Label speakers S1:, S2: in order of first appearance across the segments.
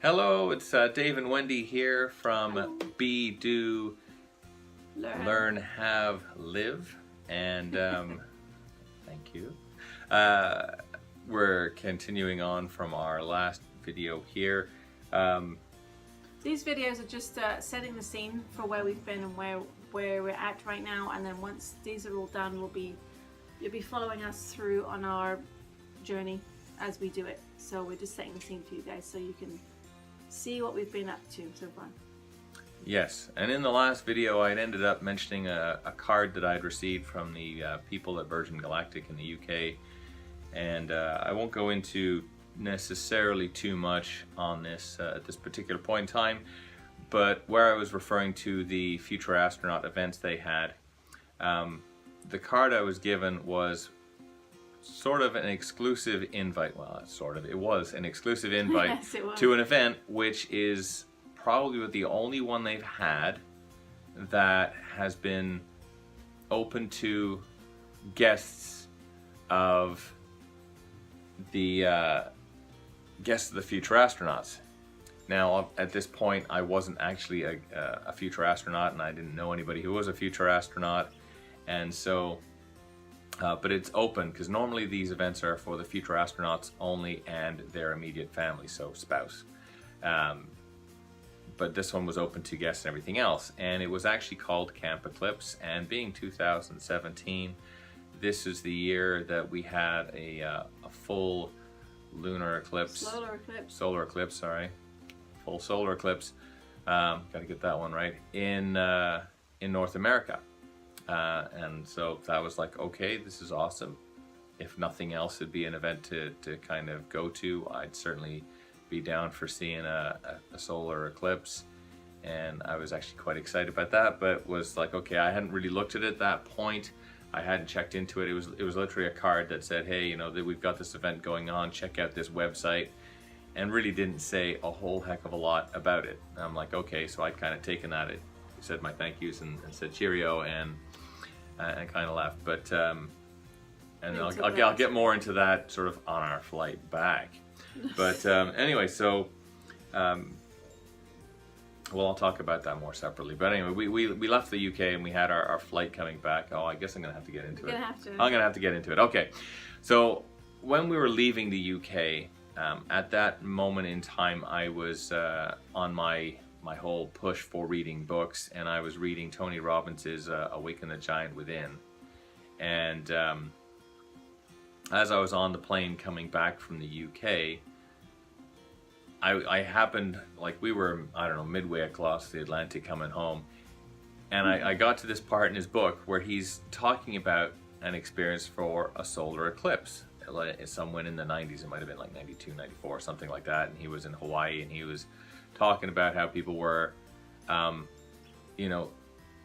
S1: Hello, it's Dave and Wendy here from Be, Do, Learn, Have, Live, and thank you. We're continuing on from our last video here.
S2: These videos are just setting the scene for where we've been and where we're at right now, and then once these are all done, you'll be following us through on our journey as we do it. So we're just setting the scene for you guys so you can see what we've been up to so far.
S1: Yes, and in the last video I'd ended up mentioning a card that I'd received from the people at Virgin Galactic in the UK, and I won't go into necessarily too much on this at this particular point in time, but where I was referring to the Future Astronaut events they had, the card I was given was sort of an exclusive invite. Well, it was an exclusive invite
S2: yes, it was.
S1: To an event which is probably the only one they've had that has been open to guests of the future astronauts. Now, at this point, I wasn't actually a future astronaut, and I didn't know anybody who was a future astronaut, and so but it's open because normally these events are for the future astronauts only and their immediate family, so spouse. But this one was open to guests and everything else, and it was actually called Camp Eclipse. And being 2017, this is the year that we had a full lunar eclipse. Solar eclipse, sorry. Full solar eclipse. Gotta get that one right. In North America. And so that was like, okay, this is awesome. If nothing else, it'd be an event to kind of go to. I'd certainly be down for seeing a solar eclipse, and I was actually quite excited about that, but was like, okay, I hadn't really looked at it at that point. I hadn't checked into it. It was literally a card that said, hey, you know, that we've got this event going on, check out this website, and really didn't say a whole heck of a lot about it. And I'm like, okay, so I'd kind of taken that, it said my thank yous and said cheerio, and kind of left. But and I'll get more into that sort of on our flight back. But anyway, so well, I'll talk about that more separately. But anyway, we left the UK and we had our flight coming back. Oh, I guess I'm gonna have to get into it. I'm gonna have to get into it. Okay, so when we were leaving the UK, at that moment in time, I was on my whole push for reading books, and I was reading Tony Robbins' Awaken the Giant Within. And as I was on the plane coming back from the UK, I happened, like, we were, I don't know, midway across the Atlantic coming home, and I got to this part in his book where he's talking about an experience for a solar eclipse. Somewhere in the 90s, it might have been like 92, 94, something like that, and he was in Hawaii, and he was talking about how people were, you know,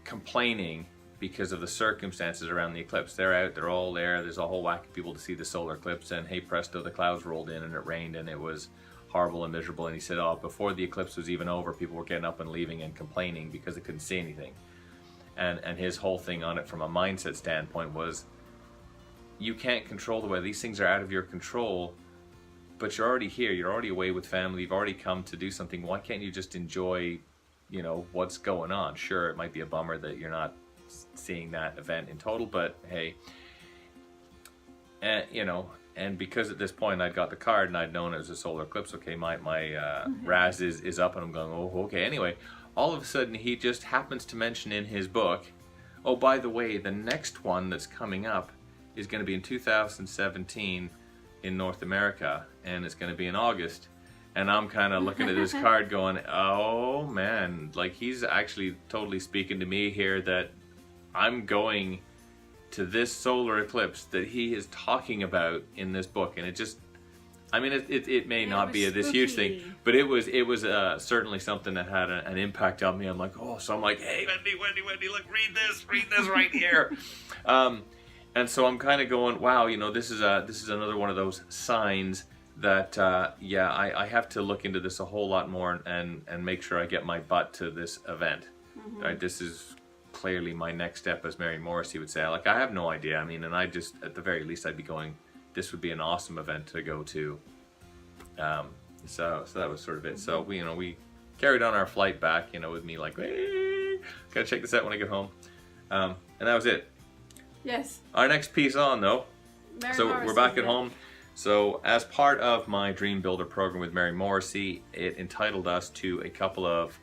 S1: complaining because of the circumstances around the eclipse. They're out, they're all there, there's a whole whack of people to see the solar eclipse, and hey presto, the clouds rolled in and it rained and it was horrible and miserable. And he said, oh, before the eclipse was even over, people were getting up and leaving and complaining because they couldn't see anything. And his whole thing on it from a mindset standpoint was, you can't control the weather. These things are out of your control, but you're already here, you're already away with family, you've already come to do something. Why can't you just enjoy, you know, what's going on? Sure, it might be a bummer that you're not seeing that event in total, but hey, and you know, and because at this point I'd got the card and I'd known it was a solar eclipse, okay, my RAS is up, and I'm going, oh, okay. Anyway, all of a sudden he just happens to mention in his book, oh, by the way, the next one that's coming up is going to be in 2017 in North America, and it's going to be in August. And I'm kind of looking at this card going, oh man, like, he's actually totally speaking to me here, that I'm going to this solar eclipse that he is talking about in this book. And it just, I mean, it may not be this huge thing, but it was certainly something that had an impact on me. I'm like, oh, so I'm like, hey, Wendy, look, read this right here. And so I'm kind of going, wow, you know, this is another one of those signs that, yeah, I have to look into this a whole lot more and make sure I get my butt to this event. Right? This is clearly my next step, as Mary Morrissey would say. Like, I have no idea. I mean, and I just, at the very least, I'd be going, this would be an awesome event to go to. So that was sort of it. So we carried on our flight back, with me like, hey, gotta check this out when I get home. And that was it.
S2: Yes.
S1: Our next piece on though.
S2: Mary
S1: So
S2: Morrissey,
S1: we're back at home. So as part of my Dream Builder program with Mary Morrissey, it entitled us to a couple of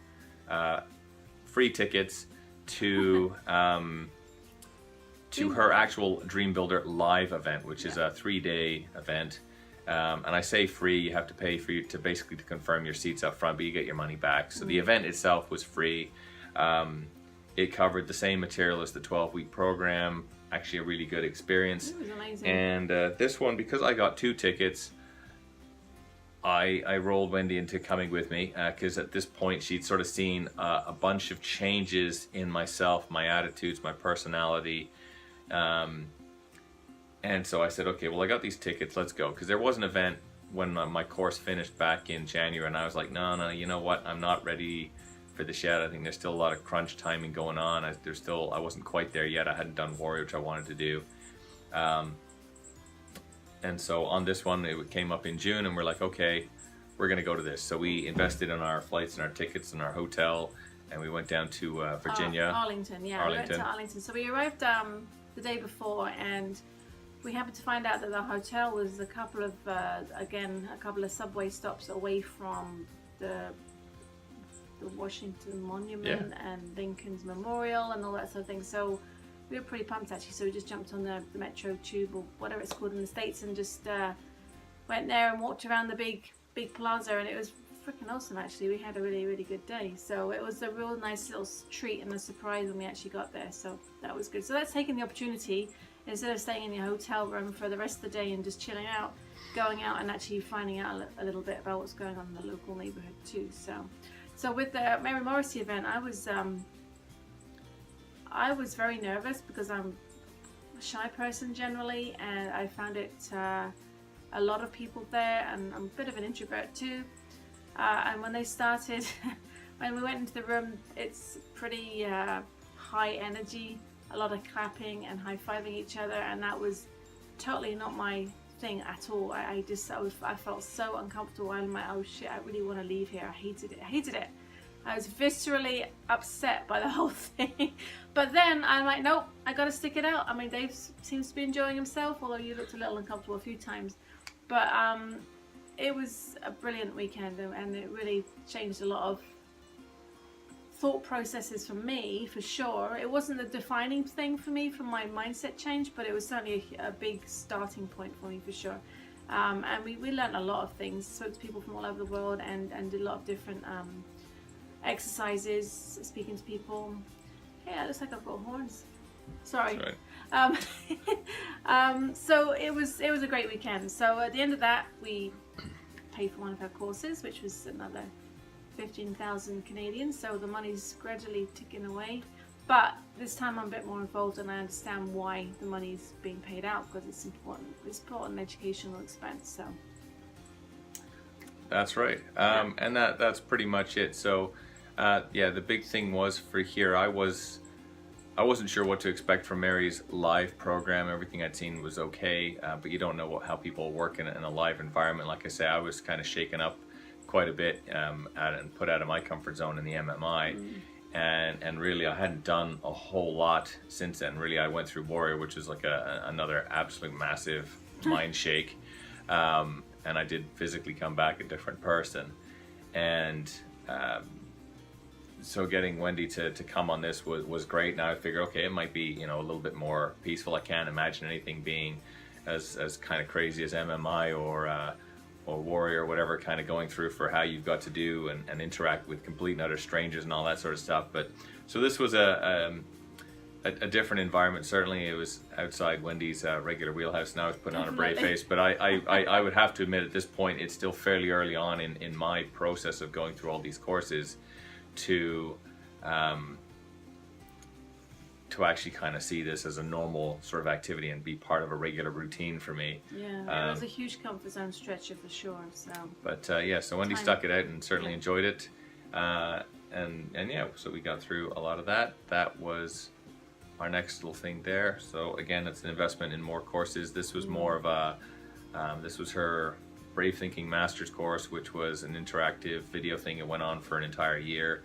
S1: free tickets to her actual Dream Builder live event, which is a 3-day event. And I say free, you have to pay for you to basically to confirm your seats up front, but you get your money back. So the event itself was free. It covered the same material as the 12-week program. Actually a really good experience.
S2: It was amazing.
S1: And this one, because I got 2 tickets, I rolled Wendy into coming with me, because at this point she'd sort of seen a bunch of changes in myself, my attitudes, my personality. And so I said, okay, well, I got these tickets, let's go. Because there was an event when my course finished back in January, and I was like, no, you know what, I'm not ready for this yet. I think there's still a lot of crunch timing going on. I wasn't quite there yet. I hadn't done Warrior, which I wanted to do. And so on this one, it came up in June, and we're like, okay, we're going to go to this. So we invested in our flights and our tickets and our hotel, and we went down to Virginia.
S2: Arlington, yeah.
S1: Arlington.
S2: We went to Arlington. So we arrived the day before, and we happened to find out that the hotel was a couple of subway stops away from the Washington Monument and Lincoln's Memorial and all that sort of thing. So we were pretty pumped actually. So we just jumped on the Metro Tube or whatever it's called in the States and just went there and walked around the big plaza, and it was freaking awesome actually. We had a really, really good day. So it was a real nice little treat and a surprise when we actually got there. So that was good. So that's taking the opportunity, instead of staying in your hotel room for the rest of the day and just chilling out, going out and actually finding out a little bit about what's going on in the local neighborhood too. So with the Mary Morrissey event, I was very nervous because I'm a shy person generally, and I found it a lot of people there, and I'm a bit of an introvert too. And when they started, when we went into the room, it's pretty high energy, a lot of clapping and high-fiving each other, and that was totally not my thing at all. I felt so uncomfortable. I'm like, oh shit, I really want to leave here. I hated it. I was viscerally upset by the whole thing. But then I'm like, nope, I gotta stick it out. I mean, Dave seems to be enjoying himself, although you looked a little uncomfortable a few times. But it was a brilliant weekend, and it really changed a lot of thought processes for me, for sure. It wasn't the defining thing for me, for my mindset change, but it was certainly a big starting point for me, for sure. And we learned a lot of things, spoke to people from all over the world, and did a lot of different exercises, speaking to people. Yeah, it looks like I've got horns. Sorry.
S1: That's
S2: right. So it was a great weekend. So at the end of that, we paid for one of our courses, which was another 15,000 Canadian. So the money's gradually ticking away. But this time I'm a bit more involved, and I understand why the money's being paid out, because it's important. It's important educational expense. So.
S1: That's right. And that's pretty much it. So the big thing was for here, I wasn't sure what to expect from Mary's live program. Everything I'd seen was okay, but you don't know how people work in a live environment. Like I say, I was kind of shaken up quite a bit and put out of my comfort zone in the MMI. And really I hadn't done a whole lot since then. Really, I went through Warrior, which was like another absolute massive mind shake. And I did physically come back a different person. And so getting Wendy to come on this was great. Now I figure, okay, it might be a little bit more peaceful. I can't imagine anything being as kind of crazy as MMI or Warrior, or whatever, kind of going through for how you've got to do and interact with complete and utter strangers and all that sort of stuff. But so this was a different environment. Certainly it was outside Wendy's regular wheelhouse, and I was putting on a brave face. But I would have to admit, at this point, it's still fairly early on in my process of going through all these courses to actually kind of see this as a normal sort of activity and be part of a regular routine for me.
S2: Yeah, it was a huge comfort zone stretcher for sure. So.
S1: But so Wendy stuck it out and certainly enjoyed it. And yeah, so we got through a lot of that. That was our next little thing there. So again, it's an investment in more courses. This was more of a, this was her Brave Thinking Masters course, which was an interactive video thing. It went on for an entire year,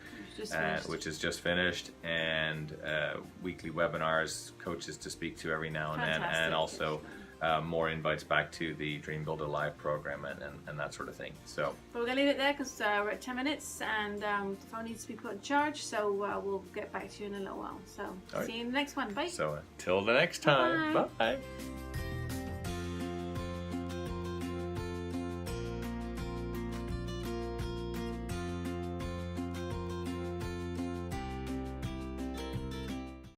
S1: which is just finished, and weekly webinars, coaches to speak to every now and then, and also more invites back to the Dream Builder Live program and that sort of thing. So
S2: but we're going to leave it there because we're at 10 minutes and the phone needs to be put in charge, so we'll get back to you in a little while. So see you in the next one. Bye.
S1: So until the next time. Bye.